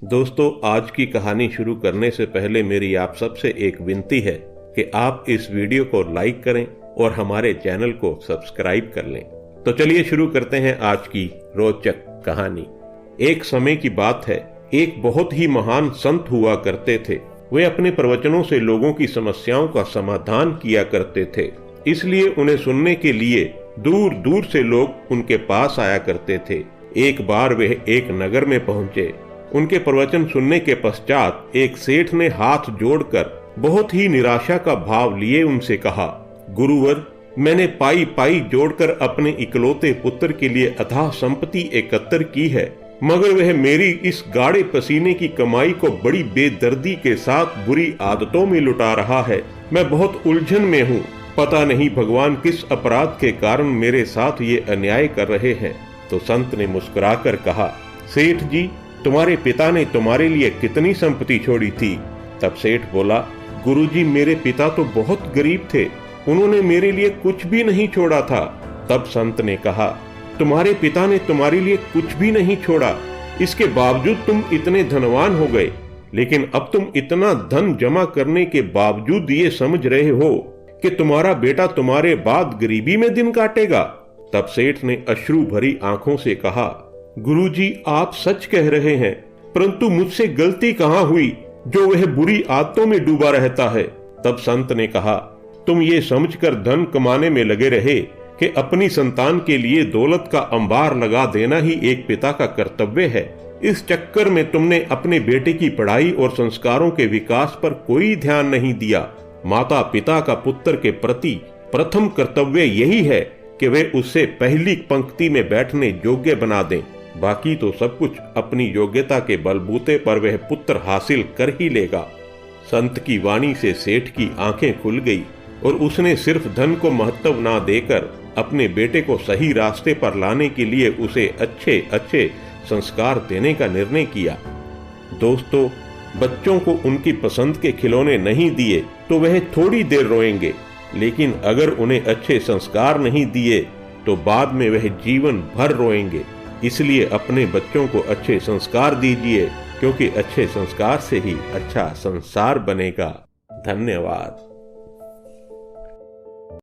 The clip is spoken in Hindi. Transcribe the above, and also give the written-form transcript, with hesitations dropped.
दोस्तों, आज की कहानी शुरू करने से पहले मेरी आप सबसे एक विनती है कि आप इस वीडियो को लाइक करें और हमारे चैनल को सब्सक्राइब कर लें। तो चलिए शुरू करते हैं आज की रोचक कहानी। एक समय की बात है, एक बहुत ही महान संत हुआ करते थे। वे अपने प्रवचनों से लोगों की समस्याओं का समाधान किया करते थे, इसलिए उन्हें सुनने के लिए दूर दूर से लोग उनके पास आया करते थे। एक बार वे एक नगर में पहुंचे। उनके प्रवचन सुनने के पश्चात एक सेठ ने हाथ जोड़कर बहुत ही निराशा का भाव लिए उनसे कहा, गुरुवर, मैंने पाई पाई जोड़कर अपने इकलौते पुत्र के लिए अथाह संपत्ति एकत्र की है, मगर वह मेरी इस गाढ़े पसीने की कमाई को बड़ी बेदर्दी के साथ बुरी आदतों में लुटा रहा है। मैं बहुत उलझन में हूँ। पता नहीं भगवान किस अपराध के कारण मेरे साथ ये अन्याय कर रहे हैं। तो संत ने मुस्कुराकर कहा, सेठ जी, तुम्हारे पिता ने तुम्हारे लिए कितनी संपत्ति छोड़ी थी? तब सेठ बोला, गुरुजी, मेरे पिता तो बहुत गरीब थे, उन्होंने मेरे लिए कुछ भी नहीं छोड़ा था। तब संत ने कहा, तुम्हारे पिता ने तुम्हारे लिए कुछ भी नहीं छोड़ा, इसके बावजूद तुम इतने धनवान हो गए, लेकिन अब तुम इतना धन जमा करने के बावजूद ये समझ रहे हो कि तुम्हारा बेटा तुम्हारे बाद गरीबी में दिन काटेगा। तब सेठ ने अश्रु भरी आंखों से कहा, गुरुजी, आप सच कह रहे हैं, परंतु मुझसे गलती कहाँ हुई जो वह बुरी आदतों में डूबा रहता है। तब संत ने कहा, तुम ये समझकर धन कमाने में लगे रहे कि अपनी संतान के लिए दौलत का अंबार लगा देना ही एक पिता का कर्तव्य है। इस चक्कर में तुमने अपने बेटे की पढ़ाई और संस्कारों के विकास पर कोई ध्यान नहीं दिया। माता पिता का पुत्र के प्रति प्रथम कर्तव्य यही है कि वे उससे पहली पंक्ति में बैठने योग्य बना दें। बाकी तो सब कुछ अपनी योग्यता के बलबूते पर वह पुत्र हासिल कर ही लेगा। संत की वाणी से सेठ की आंखें खुल गई और उसने सिर्फ धन को महत्व ना देकर अपने बेटे को सही रास्ते पर लाने के लिए उसे अच्छे अच्छे संस्कार देने का निर्णय किया। दोस्तों, बच्चों को उनकी पसंद के खिलौने नहीं दिए तो वह थोड़ी देर रोएंगे, लेकिन अगर उन्हें अच्छे संस्कार नहीं दिए तो बाद में वह जीवन भर रोएंगे। इसलिए अपने बच्चों को अच्छे संस्कार दीजिए, क्योंकि अच्छे संस्कार से ही अच्छा संसार बनेगा। धन्यवाद।